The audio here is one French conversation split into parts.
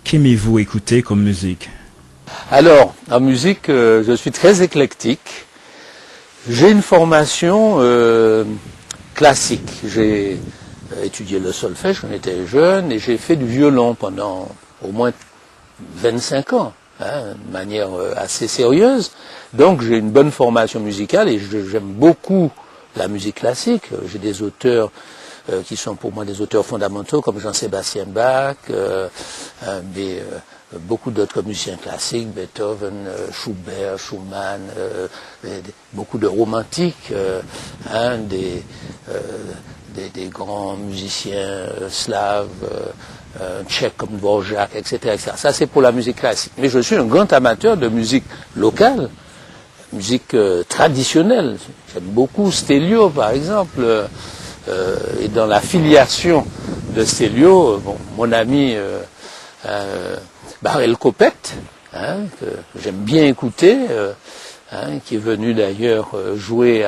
Qu'aimez-vous écouter comme musique? Alors, en musique, je suis très éclectique. J'ai une formation classique. J'ai étudié le solfège quand j'étais jeune et j'ai fait du violon pendant au moins 25 ans, de manière assez sérieuse. Donc j'ai une bonne formation musicale et j'aime beaucoup la musique classique. J'ai des auteurs qui sont pour moi des auteurs fondamentaux comme Jean-Sébastien Bach, beaucoup d'autres musiciens classiques, Beethoven, Schubert, Schumann, beaucoup de romantiques, des grands musiciens slaves, tchèques comme Dvorak, etc., etc. Ça c'est pour la musique classique. Mais je suis un grand amateur de musique locale, musique traditionnelle. J'aime beaucoup Stelio par exemple, et dans la filiation de Stelio, mon ami Barel Copette, que j'aime bien écouter, qui est venu d'ailleurs jouer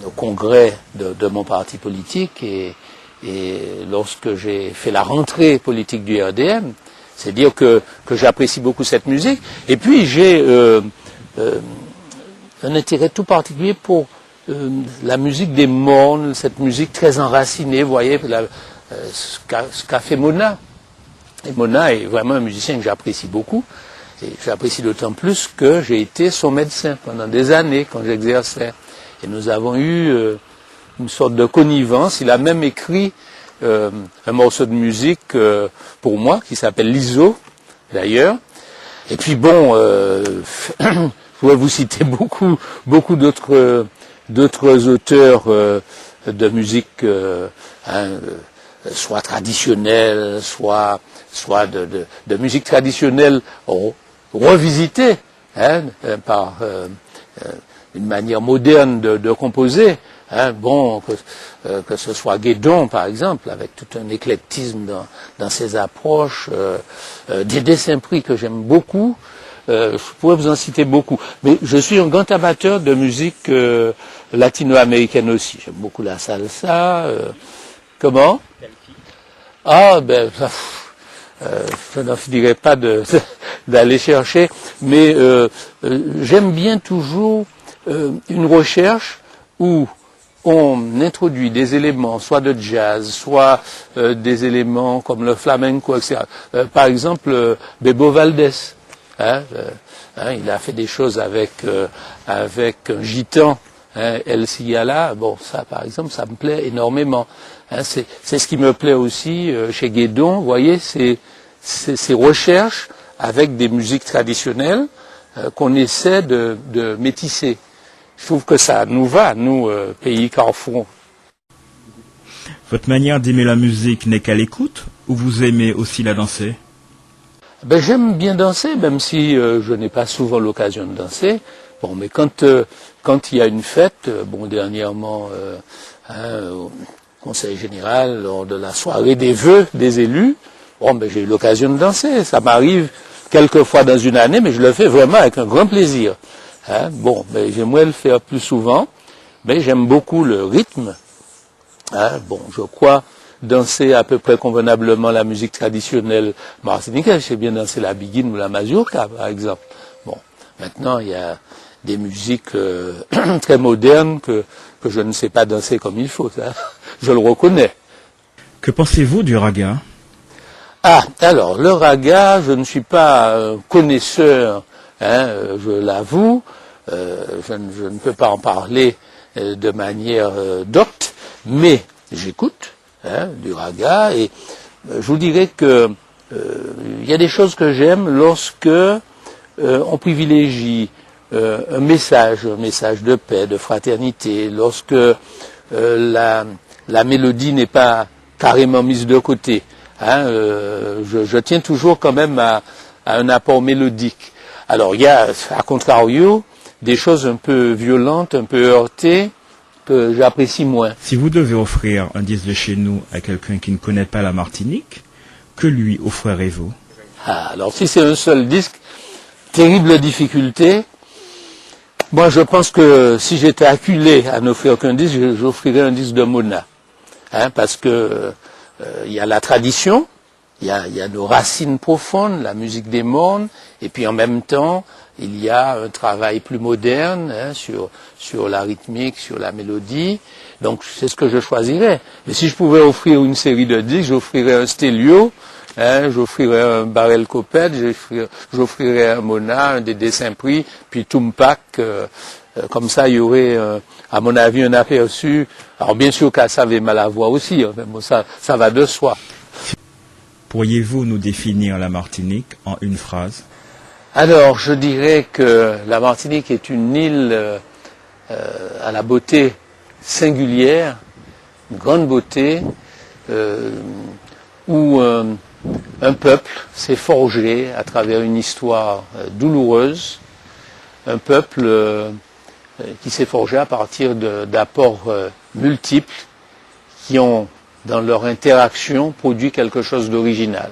au congrès de mon parti politique et lorsque j'ai fait la rentrée politique du RDM, c'est dire que j'apprécie beaucoup cette musique. Et puis j'ai un intérêt tout particulier pour la musique des mornes, cette musique très enracinée, vous voyez, ce qu'a fait Mona. Et Mona est vraiment un musicien que j'apprécie beaucoup. Et j'apprécie d'autant plus que j'ai été son médecin pendant des années quand j'exerçais. Et nous avons eu une sorte de connivence. Il a même écrit un morceau de musique pour moi qui s'appelle l'ISO, d'ailleurs. Et puis bon, je pourrais vous citer beaucoup d'autres auteurs de musique, soit traditionnelle, soit de musique traditionnelle revisitée par une manière moderne de composer. Que ce soit Guédon, par exemple, avec tout un éclectisme dans ses approches, Dédé Saint-Prix, que j'aime beaucoup. Je pourrais vous en citer beaucoup. Mais je suis un grand amateur de musique latino-américaine aussi. J'aime beaucoup la salsa. Comment? Ah, je n'en finirai pas d'aller chercher, mais j'aime bien toujours une recherche où on introduit des éléments, soit de jazz, soit des éléments comme le flamenco, etc. Par exemple, Bebo Valdés, il a fait des choses avec un gitan, El Cigala. Bon, ça, par exemple, ça me plaît énormément. C'est ce qui me plaît aussi chez Guédon. Vous voyez, ces recherches avec des musiques traditionnelles qu'on essaie de métisser. Je trouve que ça nous va, nous, pays carrefour. Votre manière d'aimer la musique n'est qu'à l'écoute ou vous aimez aussi la danser? J'aime bien danser, même si je n'ai pas souvent l'occasion de danser. Bon, mais quand il y a une fête, dernièrement, au Conseil général, lors de la soirée des vœux des élus, j'ai eu l'occasion de danser. Ça m'arrive quelques fois dans une année, mais je le fais vraiment avec un grand plaisir. J'aimerais le faire plus souvent, mais j'aime beaucoup le rythme. Je crois danser à peu près convenablement la musique traditionnelle martiniquaise. Je sais bien danser la biguine ou la mazurka, par exemple. Bon, maintenant, il y a des musiques très modernes que je ne sais pas danser comme il faut. Ça. Je le reconnais. Que pensez-vous du raga? Alors, le raga, je ne suis pas connaisseur, je l'avoue. Je ne peux pas en parler de manière docte, mais j'écoute du raga et je vous dirais que il y a des choses que j'aime lorsque on privilégie un message de paix, de fraternité, lorsque la mélodie n'est pas carrément mise de côté. Je tiens toujours quand même à un apport mélodique. Alors il y a, à contrario, des choses un peu violentes, un peu heurtées, que j'apprécie moins. Si vous devez offrir un disque de chez nous à quelqu'un qui ne connaît pas la Martinique, que lui offrirez-vous? Alors si c'est un seul disque, terrible difficulté. Moi je pense que si j'étais acculé à n'offrir qu'un disque, j'offrirais un disque de Mona. Parce que il y a la tradition, il y a nos racines profondes, la musique des mondes, et puis en même temps, il y a un travail plus moderne sur la rythmique, sur la mélodie. Donc c'est ce que je choisirais. Mais si je pouvais offrir une série de disques, j'offrirais un Stélio, j'offrirais un Barrel Copette, j'offrirais un Mona, un Dédé Saint-Prix, puis Tumpac. Comme ça, il y aurait, à mon avis, un aperçu. Alors bien sûr Kassav et Malavoie aussi, hein, mais bon, ça va de soi. Pourriez-vous nous définir la Martinique en une phrase? Alors, je dirais que la Martinique est une île à la beauté singulière, une grande beauté, où un peuple s'est forgé à travers une histoire douloureuse, un peuple qui s'est forgé à partir d'apports multiples qui ont, dans leur interaction, produit quelque chose d'original.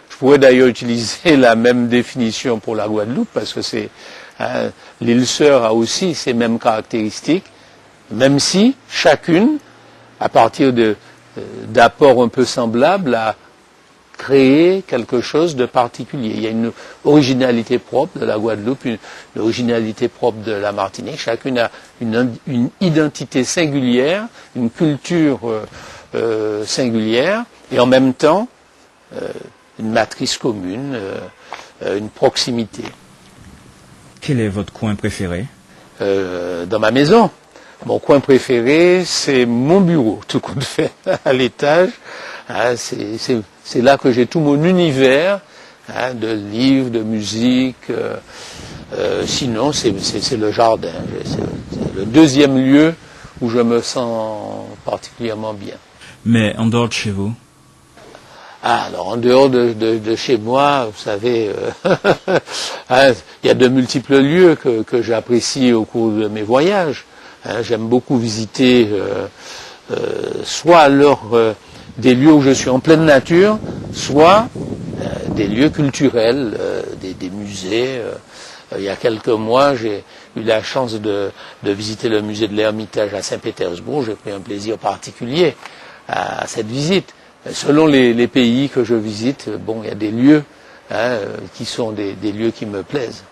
Je pourrais d'ailleurs utiliser la même définition pour la Guadeloupe, parce que l'île sœur a aussi ces mêmes caractéristiques, même si chacune, à partir d'apports un peu semblables, a créé quelque chose de particulier. Il y a une originalité propre de la Guadeloupe, une originalité propre de la Martinique. Chacune a une identité singulière, une culture singulière, et en même temps une matrice commune, une proximité. Quel est votre coin préféré? Dans ma maison, mon coin préféré, c'est mon bureau, tout compte fait, à l'étage. C'est là que j'ai tout mon univers de livres, de musique. Sinon, c'est le jardin. C'est le deuxième lieu où je me sens particulièrement bien. Mais en dehors de chez vous? Alors, en dehors de chez moi, vous savez, il y a de multiples lieux que j'apprécie au cours de mes voyages. J'aime beaucoup visiter soit des lieux où je suis en pleine nature, soit des lieux culturels, des musées. Il y a quelques mois, j'ai eu la chance de visiter le musée de l'Ermitage à Saint-Pétersbourg. J'ai pris un plaisir particulier à cette visite. Selon les pays que je visite, bon, il y a des lieux qui sont des lieux qui me plaisent.